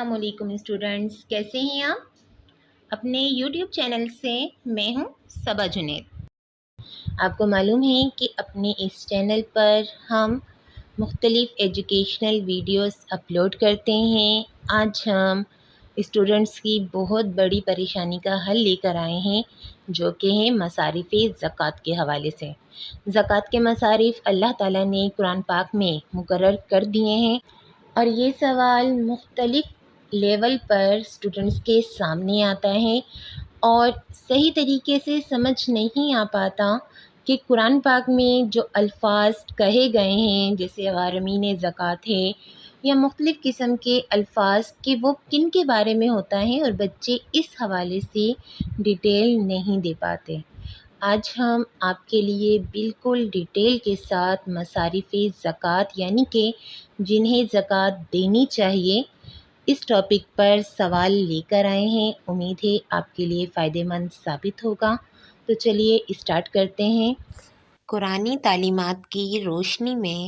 السلام علیکم اسٹوڈنٹس، کیسے ہیں آپ؟ اپنے یوٹیوب چینل سے میں ہوں صبا جنید۔ آپ کو معلوم ہے کہ اپنے اس چینل پر ہم مختلف ایجوکیشنل ویڈیوز اپلوڈ کرتے ہیں۔ آج ہم اسٹوڈنٹس کی بہت بڑی پریشانی کا حل لے کر آئے ہیں، جو کہ ہے مصارف زکوٰۃ کے حوالے سے۔ زکوٰۃ کے مصارف اللہ تعالیٰ نے قرآن پاک میں مقرر کر دیے ہیں، اور یہ سوال مختلف لیول پر اسٹوڈنٹس کے سامنے آتا ہے اور صحیح طریقے سے سمجھ نہیں آ پاتا کہ قرآن پاک میں جو الفاظ کہے گئے ہیں، جیسے غارمین زکوٰۃ ہے یا مختلف قسم کے الفاظ، کہ وہ کن کے بارے میں ہوتا ہے، اور بچے اس حوالے سے ڈیٹیل نہیں دے پاتے۔ آج ہم آپ کے لیے بالکل ڈیٹیل کے ساتھ مصارف زکوٰۃ، یعنی کہ جنہیں زکوٰۃ دینی چاہیے، اس ٹاپک پر سوال لے کر آئے ہیں۔ امید ہے آپ کے لیے فائدہ مند ثابت ہوگا۔ تو چلیے اسٹارٹ کرتے ہیں۔ قرآنی تعلیمات کی روشنی میں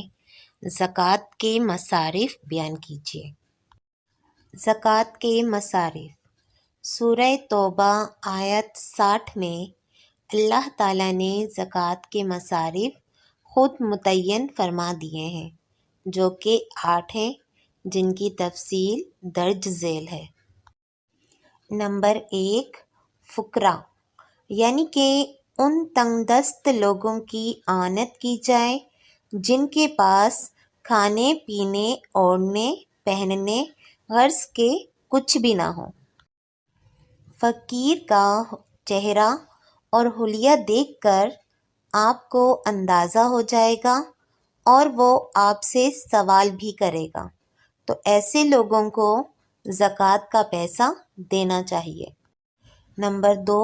زکوٰۃ کے مصارف بیان کیجیے۔ زکوٰۃ کے مصارف۔ سورہ توبہ آیت 60 میں اللہ تعالیٰ نے زکوٰۃ کے مصارف خود متعین فرما دیے ہیں، جو کہ 8 ہیں، جن کی تفصیل درج ذیل ہے۔ نمبر 1، فقراء، یعنی کہ ان تنگ دست لوگوں کی اعانت کی جائے جن کے پاس کھانے پینے، اوڑھنے پہننے غرض کے کچھ بھی نہ ہو۔ فقیر کا چہرہ اور حلیہ دیکھ کر آپ کو اندازہ ہو جائے گا اور وہ آپ سے سوال بھی کرے گا، تو ایسے لوگوں کو زکوٰۃ کا پیسہ دینا چاہیے۔ نمبر 2،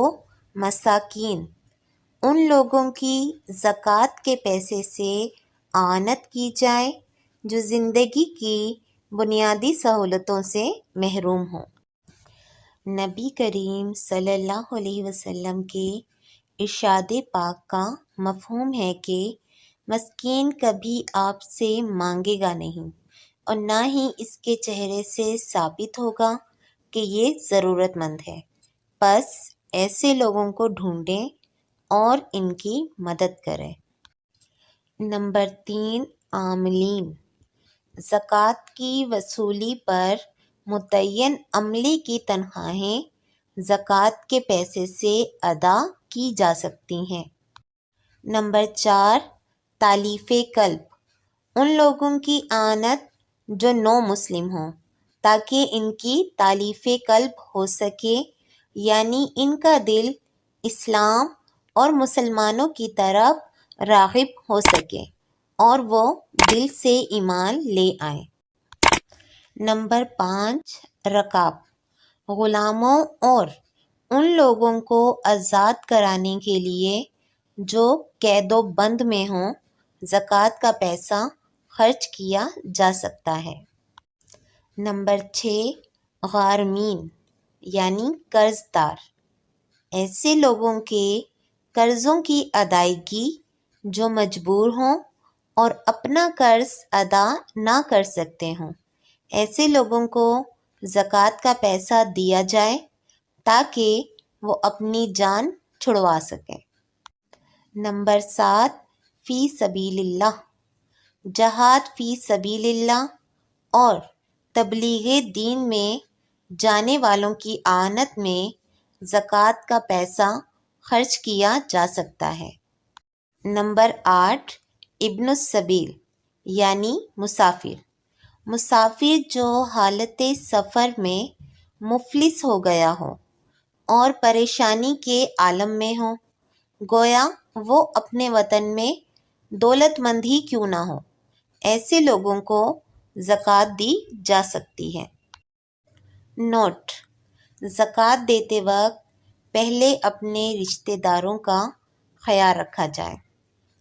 مساکین، ان لوگوں کی زکوٰۃ کے پیسے سے اعانت کی جائے جو زندگی کی بنیادی سہولتوں سے محروم ہوں۔ نبی کریم صلی اللہ علیہ وسلم کے ارشاد پاک کا مفہوم ہے کہ مسکین کبھی آپ سے مانگے گا نہیں، اور نہ ہی اس کے چہرے سے ثابت ہوگا کہ یہ ضرورت مند ہے۔ پس ایسے لوگوں کو ڈھونڈیں اور ان کی مدد کریں۔ نمبر 3، عاملین، زکوٰۃ کی وصولی پر متعین عملے کی تنخواہیں زکوٰۃ کے پیسے سے ادا کی جا سکتی ہیں۔ نمبر 4، تالیف قلب، ان لوگوں کی اعانت جو نو مسلم ہوں تاکہ ان کی تالیف قلب ہو سکے، یعنی ان کا دل اسلام اور مسلمانوں کی طرف راغب ہو سکے اور وہ دل سے ایمان لے آئیں۔ نمبر 5، رقاب، غلاموں اور ان لوگوں کو آزاد کرانے کے لیے جو قید و بند میں ہوں، زکوٰۃ کا پیسہ خرچ کیا جا سکتا ہے۔ نمبر 6، غارمین، یعنی قرض دار، ایسے لوگوں کے قرضوں کی ادائیگی جو مجبور ہوں اور اپنا قرض ادا نہ کر سکتے ہوں، ایسے لوگوں کو زکوٰۃ کا پیسہ دیا جائے تاکہ وہ اپنی جان چھڑوا سکیں۔ نمبر 7، فی سبیل اللہ، جہاد فی سبیل اللہ اور تبلیغ دین میں جانے والوں کی اعانت میں زکوٰۃ کا پیسہ خرچ کیا جا سکتا ہے۔ نمبر 8، ابن السبیل، یعنی مسافر، مسافر جو حالت سفر میں مفلس ہو گیا ہو اور پریشانی کے عالم میں ہو، گویا وہ اپنے وطن میں دولت مند ہی کیوں نہ ہو، ایسے لوگوں کو زکوٰۃ دی جا سکتی ہے۔ نوٹ: زکوٰۃ دیتے وقت پہلے اپنے رشتہ داروں کا خیال رکھا جائے۔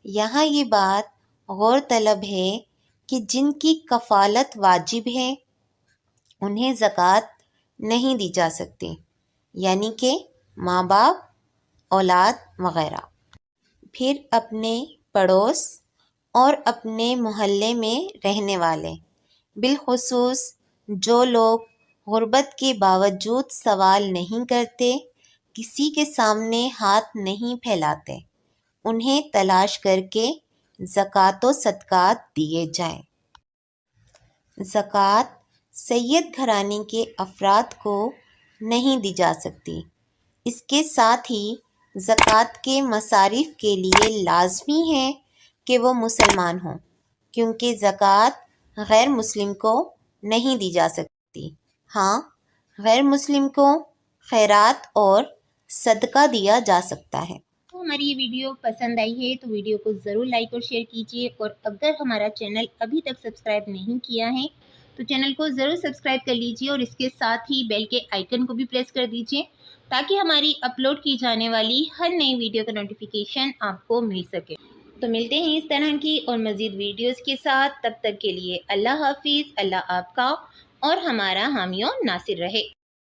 یہاں یہ بات غور طلب ہے کہ جن کی کفالت واجب ہے انہیں زکوٰۃ نہیں دی جا سکتی، یعنی کہ ماں باپ، اولاد وغیرہ۔ پھر اپنے پڑوس اور اپنے محلے میں رہنے والے، بالخصوص جو لوگ غربت کے باوجود سوال نہیں کرتے، کسی کے سامنے ہاتھ نہیں پھیلاتے، انہیں تلاش کر کے زکوٰۃ و صدقات دیے جائیں۔ زکوٰۃ سید گھرانے کے افراد کو نہیں دی جا سکتی۔ اس کے ساتھ ہی زکوٰۃ کے مصارف کے لیے لازمی ہے کہ وہ مسلمان ہوں، کیونکہ زکوٰۃ غیر مسلم کو نہیں دی جا سکتی۔ ہاں، غیر مسلم کو خیرات اور صدقہ دیا جا سکتا ہے۔ تو ہماری یہ ویڈیو پسند آئی ہے تو ویڈیو کو ضرور لائک اور شیئر کیجیے، اور اگر ہمارا چینل ابھی تک سبسکرائب نہیں کیا ہے تو چینل کو ضرور سبسکرائب کر لیجیے، اور اس کے ساتھ ہی بیل کے آئیکن کو بھی پریس کر دیجیے تاکہ ہماری اپلوڈ کی جانے والی ہر نئی ویڈیو کا نوٹیفیکیشن آپ کو مل سکے۔ تو ملتے ہیں اس طرح کی اور مزید ویڈیوز کے ساتھ، تب تک کے لیے اللہ حافظ۔ اللہ آپ کا اور ہمارا حامی و ناصر رہے۔